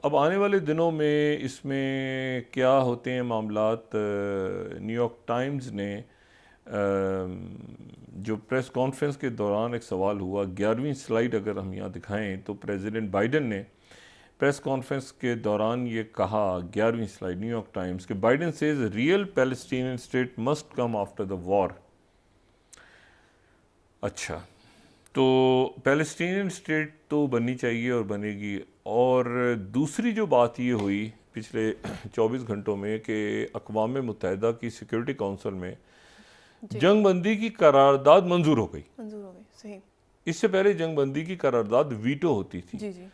अब आने वाले दिनों में इसमें क्या होते हैं मामलात। न्यूयॉर्क टाइम्स ने जो प्रेस कॉन्फ्रेंस के दौरान एक सवाल हुआ, 11वीं स्लाइड अगर हम यहाँ दिखाएं तो प्रेसिडेंट बाइडेन ने प्रेस कॉन्फ्रेंस के दौरान ये कहा, 11वीं स्लाइड न्यूयॉर्क टाइम्स के, Biden says real Palestinian state must come after the war. अच्छा, तो पैलेस्टीनियन स्टेट तो बननी चाहिए और बनेगी। और दूसरी जो बात ये हुई पिछले 24 घंटों में कि अक़वाम मुत्तहिदा की सिक्योरिटी काउंसिल में जंग बंदी की करारदाद मंजूर हो गई। सही। इससे पहले जंग बंदी की करारदाद वीटो होती थी। जी जी।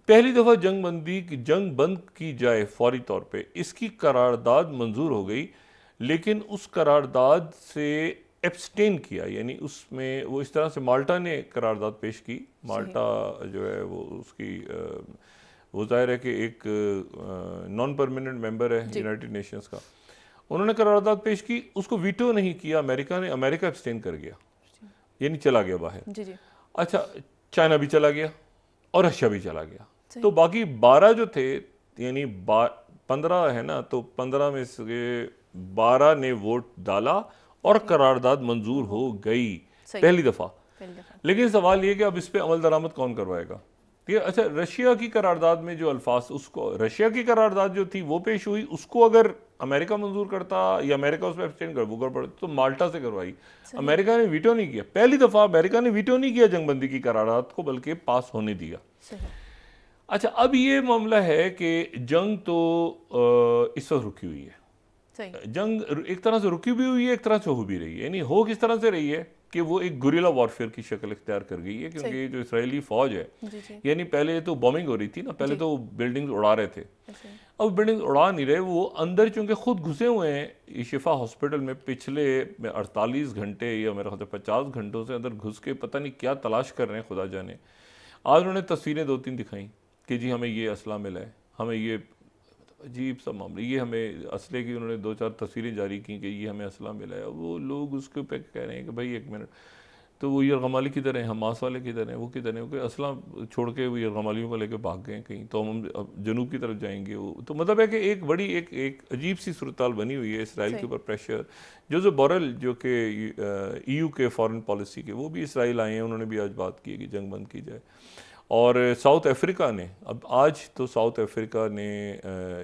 पहली दफ़ा जंग बंद की जाए फौरी तौर पे, इसकी करारदाद मंजूर हो गई, लेकिन उस करारदाद से एब्सटेन किया, यानी उसमें वो इस तरह से माल्टा ने करारदाद पेश की। माल्टा जो है वो उसकी वो जाहिर है कि एक नॉन परमानेंट मेंबर है यूनाइटेड नेशंस का। उन्होंने करारदाद पेश की, उसको वीटो नहीं किया अमेरिका ने, अमेरिका एब्सटेन कर गया, यानी चला गया बाहर। जी जी। अच्छा, चाइना भी चला गया और रशिया भी चला गया। तो बाकी 12 जो थे, यानी 15 है ना, तो 15 में से 12 ने वोट डाला और करारदाद मंजूर हो गई पहली दफ़ा। लेकिन सवाल ये कि अब इस पे अमल दरामद कौन करवाएगा। ठीक है। अच्छा, रशिया की करारदाद में जो अल्फाज, उसको रशिया की करारदाद जो थी वो पेश हुई, उसको अगर अमेरिका मंजूर करता या अमेरिका उस पर एब्सटेन कर वो गड़बड़, तो माल्टा से करवाई। अमेरिका ने वीटो नहीं किया, पहली दफ़ा अमेरिका ने वीटो नहीं किया जंगबंदी की करारदाद को, बल्कि पास होने दिया। अच्छा, अब ये मामला है कि जंग तो इस वक्त रुकी हुई है। जंग एक तरह से रुकी भी हुई है, एक तरह से हो भी रही है। यानी हो किस तरह से रही है कि वो एक गुरिल्ला वॉरफेयर की शक्ल इख्तियार कर गई है, क्योंकि जो इसराइली फौज है, यानी पहले तो बॉम्बिंग हो रही थी ना, पहले तो बिल्डिंग्स उड़ा रहे थे, अब बिल्डिंग उड़ा नहीं रहे, वो अंदर चूंकि खुद घुसे हुए हैं। शिफा हॉस्पिटल में पिछले 48 घंटे या मेरे ख्याल से 50 घंटों से अंदर घुस के पता नहीं क्या तलाश कर रहे हैं, खुदा जाने। आज उन्होंने तस्वीरें 2-3 दिखाई कि जी हमें ये असला मिला है, हमें ये, अजीब सा मामला, ये हमें असले की, उन्होंने 2-4 तस्वीरें जारी की कि ये हमें असला मिला है। वो लोग उसके ऊपर कह रहे हैं कि भाई एक मिनट, तो वो यरगमाली किधर हैं, हमास वाले किधर हैं, वो किधर हैं, वो असला छोड़ के वो यरगमालियों को लेकर भाग गए कहीं, तो हम अब जनूब की तरफ जाएंगे। वो तो मतलब है कि एक बड़ी एक अजीब सी सूरत बनी हुई है इसराइल के ऊपर प्रेशर। जो बोरेल जो कि EU के फॉरेन पॉलिसी के, वो भी इसराइल आए हैं, उन्होंने भी आज बात की है कि जंग बंद की जाए। और साउथ अफ्रीका ने, अब आज तो साउथ अफ्रीका ने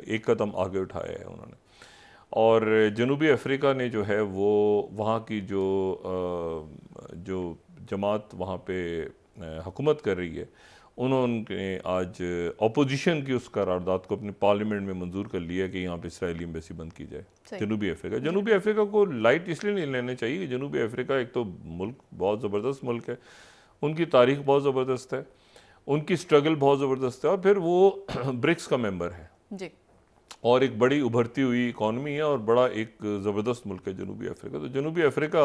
एक कदम आगे उठाया है उन्होंने, और जनूबी अफ्रीका ने जो है वो वहाँ की जो जमात वहाँ पे हुकूमत कर रही है, उन्होंने आज अपोजिशन की उस करारदाद को अपने पार्लियामेंट में मंजूर कर लिया कि यहाँ पे इसराइली एम्बेसी बंद की जाए जनूबी अफ्रीका को लाइट इसलिए नहीं लेना चाहिए कि जनूबी अफ्रीका एक तो मुल्क बहुत ज़बरदस्त मुल्क है, उनकी तारीख बहुत ज़बरदस्त है, उनकी स्ट्रगल बहुत ज़बरदस्त है, और फिर वो ब्रिक्स का मेंबर है जी, और एक बड़ी उभरती हुई इकॉनमी है और बड़ा एक ज़बरदस्त मुल्क है जनूबी अफ्रीका। तो जनूबी अफ्रीका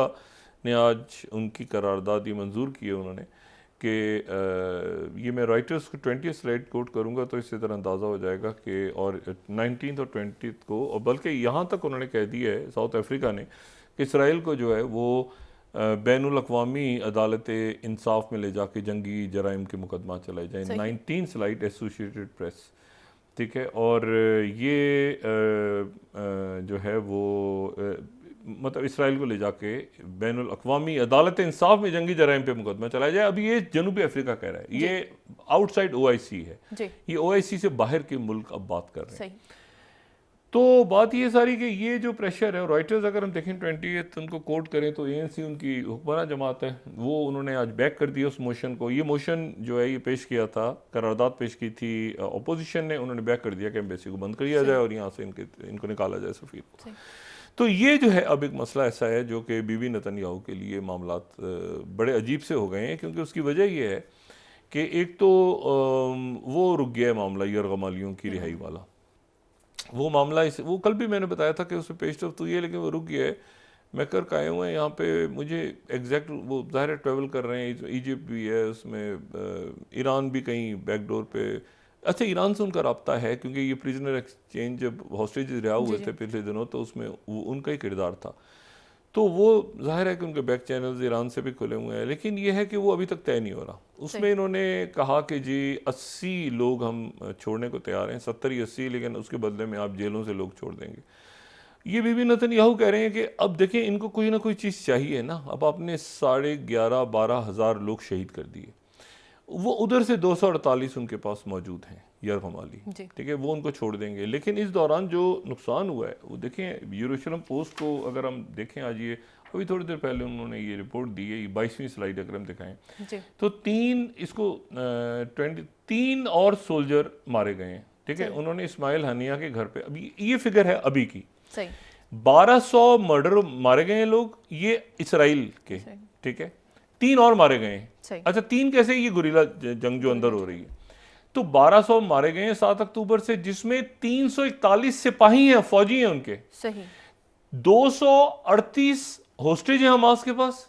ने आज उनकी करारदाद ये मंजूर की है उन्होंने कि ये मैं राइटर्स को 20 स्लाइड कोट करूँगा तो इससे तरह अंदाज़ा हो जाएगा कि, और 19 और 20 को, और बल्कि यहाँ तक उन्होंने कह दिया है साउथ अफ्रीका ने कि इसराइल को जो है वो बैनुल अक़वामी अदालत इंसाफ में ले जाके जंगी जराइम के मुकदमा चलाए जाए। 19 स्लाइड एसोसिएटेड प्रेस, ठीक है। और ये जो है वो मतलब इसराइल को ले जाके बैनुल अक़वामी अदालत इंसाफ में जंगी जराइम पे मुकदमा चलाया जाए। अभी ये जनूबी अफ्रीका कह रहा है, ये आउटसाइड OIC है, ये OIC से बाहर के मुल्क अब बात कर रहे हैं। तो बात ये सारी कि ये जो प्रेशर है, राइटर्स अगर हम देखें 20 उनको कोट करें तो ANC उनकी हुक्मरान जमात है, वो उन्होंने आज बैक कर दिया उस मोशन को। ये मोशन जो है ये पेश किया था, करारदाद पेश की थी अपोजिशन ने, उन्होंने बैक कर दिया कि एम्बेसी को बंद कर दिया जाए और यहाँ से इनको निकाला जाए सफीर को। तो ये जो है अब एक मसला ऐसा है जो कि बीबी नेतन्याहू के लिए मामलात बड़े अजीब से हो गए हैं, क्योंकि उसकी वजह ये है कि एक तो वो रुक गया है मामला यरगमालियों की रिहाई वाला, वो मामला वो कल भी मैंने बताया था कि उसमें पेशरफ तो ये, लेकिन वो रुक गया है। मैकर आए हुए हैं यहाँ पे, मुझे एग्जैक्ट वो ज़ाहिर ट्रैवल कर रहे हैं, इजिप्ट भी है उसमें, ईरान भी कहीं बैकडोर पे। अच्छा, ईरान से उनका रब्ता है क्योंकि ये प्रिजनर एक्सचेंज जब हॉस्टेज रिहा हुए थे पिछले दिनों, तो उसमें वो उनका ही किरदार था। तो वो जाहिर है कि उनके बैक चैनल्स ईरान से भी खुले हुए हैं, लेकिन ये है कि वो अभी तक तय नहीं हो रहा। उसमें इन्होंने कहा कि जी 80 लोग हम छोड़ने को तैयार हैं, 70 या 80, लेकिन उसके बदले में आप जेलों से लोग छोड़ देंगे। ये बीबी नेतन्याहू कह रहे हैं कि अब देखें, इनको कोई ना कोई चीज़ चाहिए ना। अब आपने 11,500-12 हज़ार लोग शहीद कर दिए, वो उधर से 248 उनके पास मौजूद हैं यरगमाली, ठीक है, वो उनको छोड़ देंगे। लेकिन इस दौरान जो नुकसान हुआ है वो देखें, यरूशलेम पोस्ट को अगर हम देखें, आज ये अभी थोड़ी देर पहले उन्होंने ये रिपोर्ट दी है, ये 22वीं स्लाइड अगर हम दिखाएं तो 3 और सोल्जर मारे गए हैं, ठीक है। उन्होंने इस्माइल हनिया के घर पे, अभी ये फिगर है अभी की, 1200 मर्डर मारे गए हैं लोग, ये इसराइल के, ठीक है। 3 और मारे गए हैं। अच्छा, 3 कैसे? ये गुरिल्ला जंग जो अंदर हो रही है, तो 1200 मारे गए हैं 7 अक्टूबर से, जिसमें 341 सिपाही हैं, फौजी हैं उनके, सही। 238 होस्टेज हैं हमास के पास,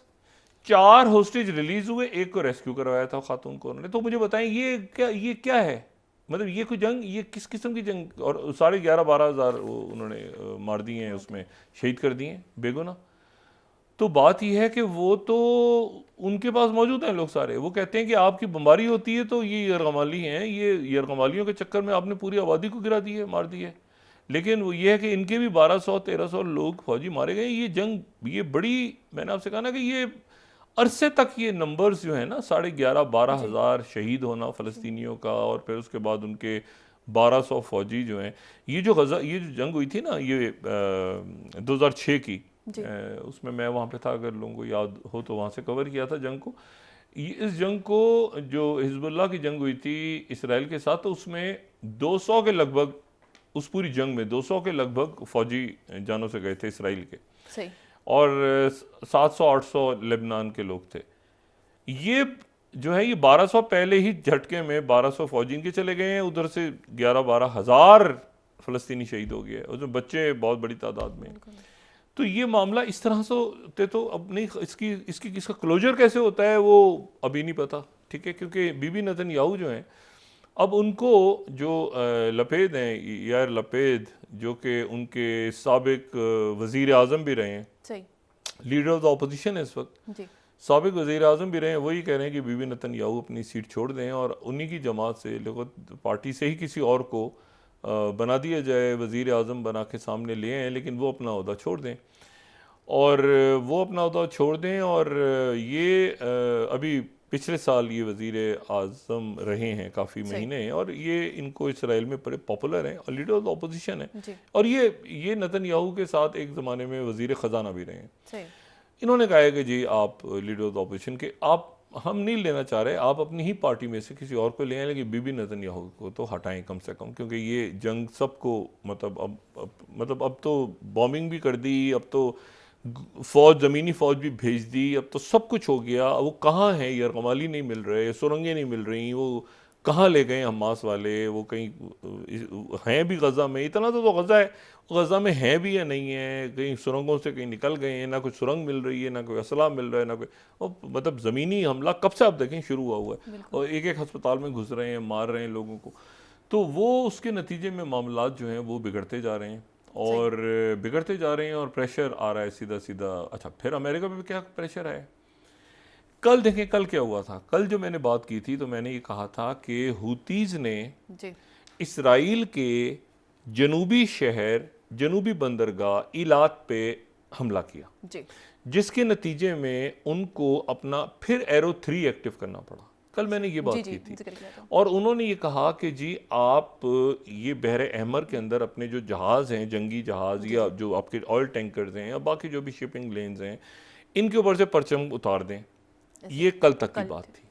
4 होस्टेज रिलीज हुए, 1 को रेस्क्यू करवाया था खातून को उन्होंने। तो मुझे बताएं ये क्या है? मतलब ये कोई जंग, ये किस किस्म की जंग? और 11,500-12 हज़ार उन्होंने मार दिए हैं, उसमें शहीद कर दिए बेगुनाह। तो बात यह है कि वो तो उनके पास मौजूद हैं लोग सारे। वो कहते हैं कि आपकी बमबारी होती है तो ये यरगमाली हैं, ये यरगमालियों के चक्कर में आपने पूरी आबादी को गिरा दी है, मार दी है। लेकिन वो ये है कि इनके भी 1200-1300 लोग फौजी मारे गए। ये जंग, ये बड़ी, मैंने आपसे कहा ना कि ये अरसे तक ये नंबर्स जो है ना, 11,500-12 हज़ार शहीद होना फ़लस्तीनियों का, और फिर उसके बाद उनके 1200 फौजी जो हैं। ये जो जंग हुई थी ना, ये 2006 की, उसमें मैं वहाँ पे था, अगर लोगों को याद हो तो वहाँ से कवर किया था जंग को। इस जंग को, जो हिजबुल्लाह की जंग हुई थी इसराइल के साथ, तो उसमें 200 के लगभग, उस पूरी जंग में 200 के लगभग फौजी जानों से गए थे इसराइल के, सही। और 700-800 लेबनान के लोग थे। ये जो है, ये 1200 पहले ही झटके में 1200 फौजी इनके चले गए हैं, उधर से 11-12 हज़ार फ़लस्तीनी शहीद हो गए, उसमें बच्चे बहुत बड़ी तादाद में। तो ये मामला इस तरह से होते तो अब नहीं, इसका क्लोजर कैसे होता है वो अभी नहीं पता, ठीक है। क्योंकि बीबी नेतन्याहू जो हैं, अब उनको जो लपेद हैं, यार लपेद, जो कि उनके साबिक वज़ीर आज़म भी रहे हैं, लीडर ऑफ द अपोजिशन है इस वक्त, साबिक वज़ीर आज़म भी रहे हैं, वही कह रहे हैं कि बीबी नेतन्याहू अपनी सीट छोड़ दें और उन्हीं की जमात से, पार्टी से ही किसी और को बना दिया जाए, वज़ीर आज़म बना के सामने ले आएँ, लेकिन वो अपना ओहदा छोड़ दें, और वो अपना ओहदा छोड़ दें। और ये अभी पिछले साल ये वज़ीर आज़म रहे हैं काफ़ी महीने, और ये इनको इसराइल में बड़े पॉपुलर हैं और लीडर ऑफ द अपोजिशन है, और ये नेतन्याहू के साथ एक ज़माने में वज़ीर ख़जाना भी रहे हैं। इन्होंने कहा है कि जी आप लीडर ऑफ द अपोजिशन के, आप, हम नहीं लेना चाह रहे, आप अपनी ही पार्टी में से किसी और को ले आए, लेकिन बीबी नेतन्याहू को तो हटाएं कम से कम, क्योंकि ये जंग सबको, मतलब अब तो बॉम्बिंग भी कर दी, अब तो फौज, ज़मीनी फ़ौज भी भेज दी, अब तो सब कुछ हो गया। वो कहाँ हैं? यरगमाली नहीं मिल रहे, सुरंगें नहीं मिल रही, वो कहाँ ले गए हमास वाले? वो कहीं हैं भी गज़ा में, इतना तो गज़ा है, गज़ा में हैं भी या नहीं है, कहीं सुरंगों से कहीं निकल गए हैं, ना कुछ सुरंग मिल रही है, ना कोई असला मिल रहा है, ना कोई, मतलब ज़मीनी हमला कब से आप देखें शुरू हुआ है, और एक एक हस्पताल में घुस रहे हैं, मार रहे हैं लोगों को। तो वो उसके नतीजे में मामलात जो हैं वो बिगड़ते जा रहे हैं, और बिगड़ते जा रहे हैं, और प्रेशर आ रहा है सीधा सीधा। अच्छा, फिर अमेरिका में भी क्या प्रेशर है? कल देखें, कल क्या हुआ था। कल जो मैंने बात की थी, तो मैंने ये कहा था कि हुतीज़ ने इसराइल के जनूबी शहर, जनूबी बंदरगाह इलात पे हमला किया, जिसके नतीजे में उनको अपना फिर एरो 3 एक्टिव करना पड़ा। कल मैंने ये बात की थी, और उन्होंने ये कहा कि जी आप ये बहरे अहमर के अंदर अपने जो जहाज़ हैं, जंगी जहाज़, या जो आपके ऑयल टैंकर्स हैं, या बाकी जो भी शिपिंग लेन्स हैं, इनके ऊपर से परचम उतार दें। ये कल तक की बात थी।